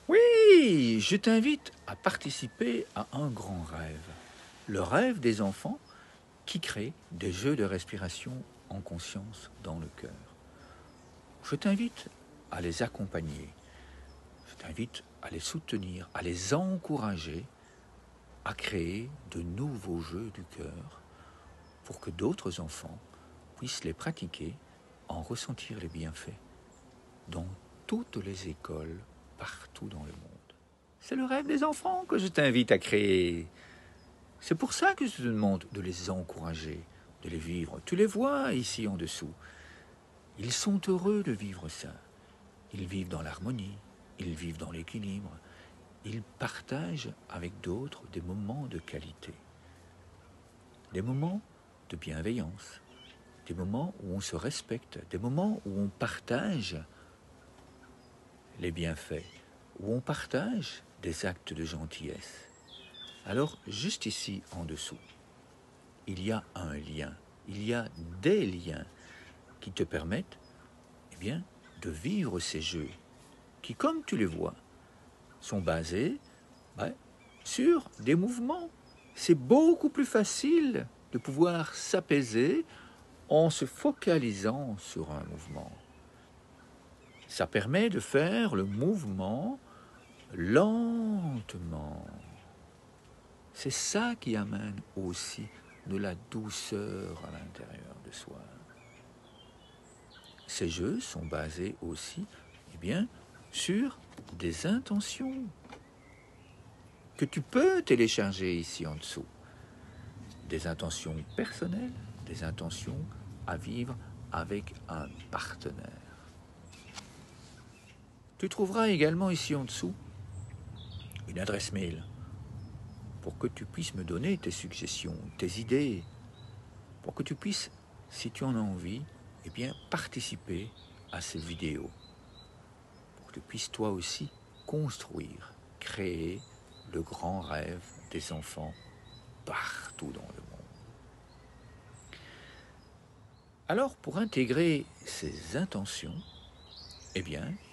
Oui, je t'invite à participer à un grand rêve. Le rêve des enfants qui créent des jeux de respiration en conscience dans le cœur. Je t'invite à les accompagner. Je t'invite à les soutenir, à les encourager à créer de nouveaux jeux du cœur pour que d'autres enfants puissent les pratiquer, en ressentir les bienfaits dans toutes les écoles, partout dans le monde. C'est le rêve des enfants que je t'invite à créer. C'est pour ça que je te demande de les encourager, de les vivre. Tu les vois ici en dessous. Ils sont heureux de vivre ça. Ils vivent dans l'harmonie, ils vivent dans l'équilibre. Ils partagent avec d'autres des moments de qualité. Des moments de bienveillance. Des moments où on se respecte. Des moments où on partage les bienfaits. Où on partage des actes de gentillesse. Alors, juste ici en dessous, il y a un lien. Il y a des liens qui te permettent de vivre ces jeux qui, comme tu les vois, sont basés sur des mouvements. C'est beaucoup plus facile de pouvoir s'apaiser en se focalisant sur un mouvement. Ça permet de faire le mouvement lentement. C'est ça qui amène aussi de la douceur à l'intérieur de soi. Ces jeux sont basés aussi sur des intentions que tu peux télécharger ici en dessous. Des intentions personnelles, des intentions à vivre avec un partenaire. Tu trouveras également ici en dessous une adresse mail pour que tu puisses me donner tes suggestions, tes idées, pour que tu puisses, si tu en as envie, participer à ces vidéos, pour que tu puisses toi aussi construire, créer le grand rêve des enfants partout dans le monde. Alors, pour intégrer ces intentions,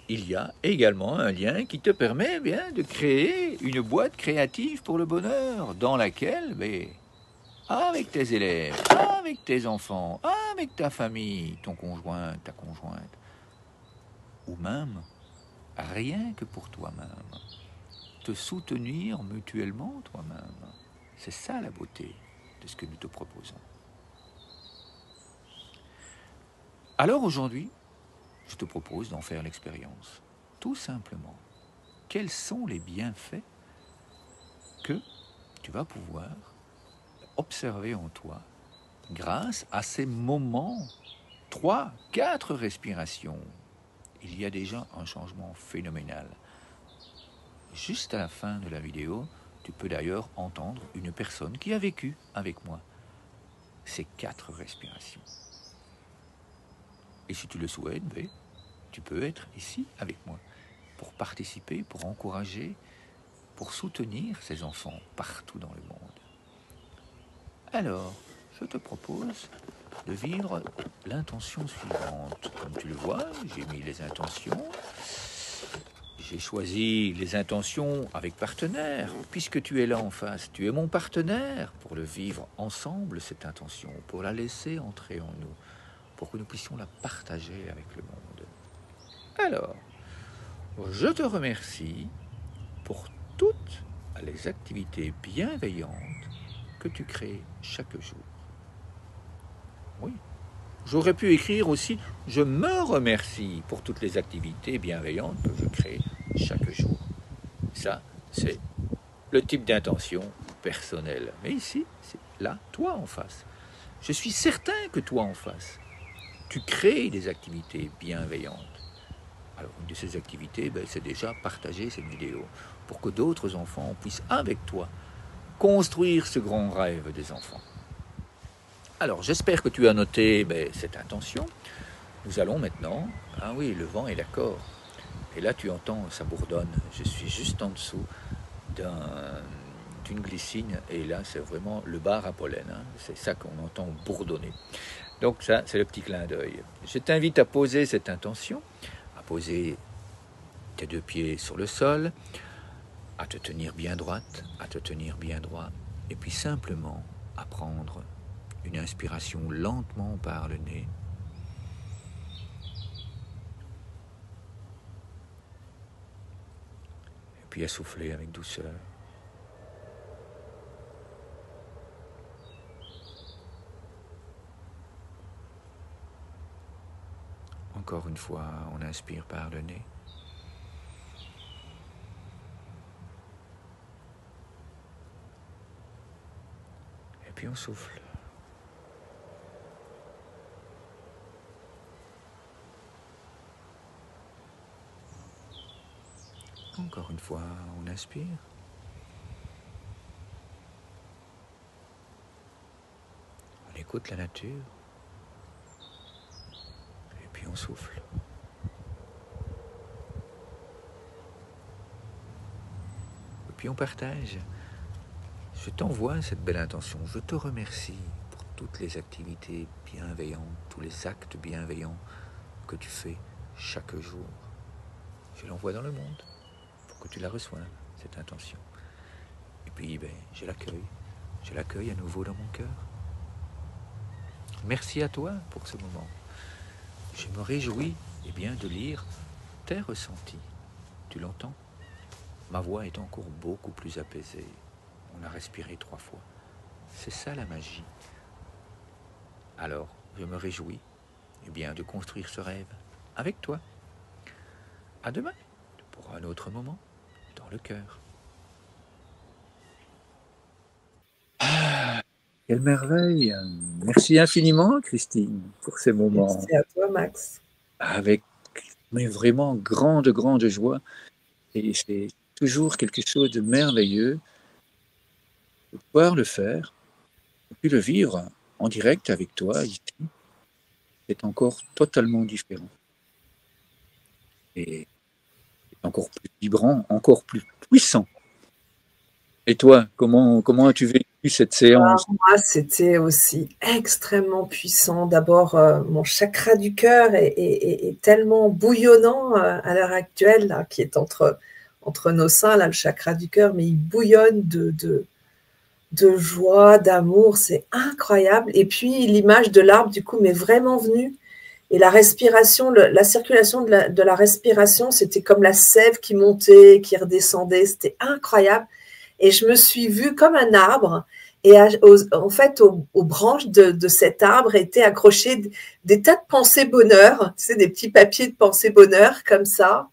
il y a également un lien qui te permet de créer une boîte créative pour le bonheur, dans laquelle, avec tes élèves, avec tes enfants, avec ta famille, ton conjoint, ta conjointe, ou même rien que pour toi-même, te soutenir mutuellement toi-même. C'est ça la beauté de ce que nous te proposons. Alors aujourd'hui, je te propose d'en faire l'expérience. Tout simplement, quels sont les bienfaits que tu vas pouvoir observer en toi grâce à ces moments, 3, 4 respirations. Il y a déjà un changement phénoménal. Juste à la fin de la vidéo, tu peux d'ailleurs entendre une personne qui a vécu avec moi ces 4 respirations. Et si tu le souhaites, tu peux être ici avec moi pour participer, pour encourager, pour soutenir ces enfants partout dans le monde. Alors, je te propose de vivre l'intention suivante. Comme tu le vois, j'ai mis les intentions. J'ai choisi les intentions avec partenaire, puisque tu es là en face. Tu es mon partenaire pour le vivre ensemble, cette intention, pour la laisser entrer en nous, pour que nous puissions la partager avec le monde. Alors, je te remercie pour toutes les activités bienveillantes que tu crées chaque jour. Oui. J'aurais pu écrire aussi « Je me remercie pour toutes les activités bienveillantes que je crée chaque jour ». Ça, c'est le type d'intention personnelle. Mais ici, c'est là, toi en face. Je suis certain que toi en face, tu crées des activités bienveillantes. Alors, une de ces activités, c'est déjà partager cette vidéo pour que d'autres enfants puissent, avec toi, construire ce grand rêve des enfants. Alors, j'espère que tu as noté cette intention. Nous allons maintenant... Ah oui, le vent est d'accord. Et là, tu entends, ça bourdonne. Je suis juste en dessous d'une glycine. Et là, c'est vraiment le bar à pollen. C'est ça qu'on entend bourdonner. Donc ça, c'est le petit clin d'œil. Je t'invite à poser cette intention, à poser tes deux pieds sur le sol, à te tenir bien droite, à te tenir bien droit, et puis simplement à prendre une inspiration lentement par le nez. Et puis à souffler avec douceur. Encore une fois, on inspire par le nez. Et puis on souffle. Encore une fois, on inspire. On écoute la nature. Et puis on souffle. Et puis on partage. Je t'envoie cette belle intention. Je te remercie pour toutes les activités bienveillantes, tous les actes bienveillants que tu fais chaque jour. Je l'envoie dans le monde pour que tu la reçoives, cette intention. Et puis, je l'accueille. Je l'accueille à nouveau dans mon cœur. Merci à toi pour ce moment. Je me réjouis de lire tes ressentis. Tu l'entends? Ma voix est encore beaucoup plus apaisée. On a respiré 3 fois. C'est ça la magie. Alors, je me réjouis de construire ce rêve avec toi. À demain, pour un autre moment, dans le cœur. Quelle merveille! Merci infiniment, Christine, pour ces moments. Merci à toi, Max. Avec vraiment grande joie. Et c'est toujours quelque chose de merveilleux de pouvoir le faire, et puis le vivre en direct avec toi ici. C'est encore totalement différent. Et c'est encore plus vibrant, encore plus puissant. Et toi, comment as-tu vécu cette séance? Moi, c'était aussi extrêmement puissant. D'abord, mon chakra du cœur est tellement bouillonnant à l'heure actuelle, là, qui est entre nos seins, là, le chakra du cœur, mais il bouillonne de joie, d'amour, c'est incroyable. Et puis, l'image de l'arbre, du coup, m'est vraiment venue. Et la respiration, la circulation de la respiration, c'était comme la sève qui montait, qui redescendait, c'était incroyable. Et je me suis vue comme un arbre. Et en fait, aux branches de cet arbre étaient accrochés des tas de pensées bonheur, tu sais, des petits papiers de pensées bonheur comme ça.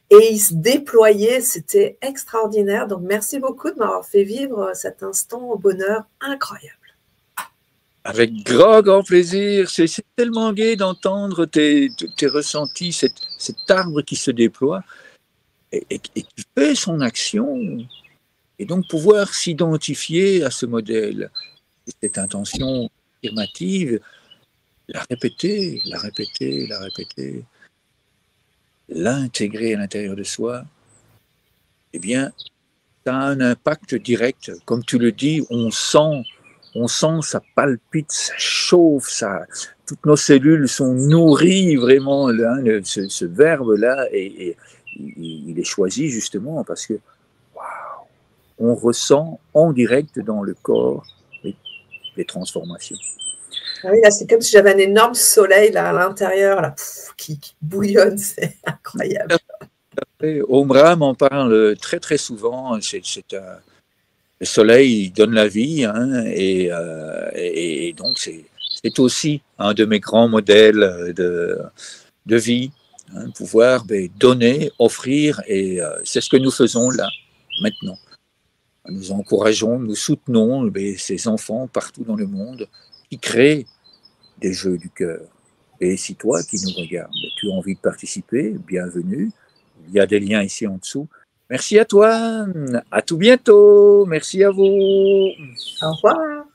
Et ils se déployaient, c'était extraordinaire. Donc, merci beaucoup de m'avoir fait vivre cet instant au bonheur incroyable. Avec grand plaisir. C'est tellement gai d'entendre tes ressentis, cet arbre qui se déploie et qui fait son action. Et donc pouvoir s'identifier à ce modèle, cette intention affirmative, la répéter, l'intégrer à l'intérieur de soi, ça a un impact direct. Comme tu le dis, on sent, ça palpite, ça chauffe, toutes nos cellules sont nourries vraiment. Ce verbe-là, et il est choisi justement parce que on ressent en direct dans le corps les transformations. Oui, là, c'est comme si j'avais un énorme soleil là, à l'intérieur là, qui bouillonne, c'est incroyable. Omra m'en parle très souvent. Le soleil donne la vie, et donc c'est aussi un de mes grands modèles de vie, pouvoir donner, offrir, et c'est ce que nous faisons là, maintenant. Nous encourageons, nous soutenons ces enfants partout dans le monde qui créent des jeux du cœur. Et si toi qui nous regardes, tu as envie de participer, bienvenue. Il y a des liens ici en dessous. Merci à toi. À tout bientôt. Merci à vous. Au revoir.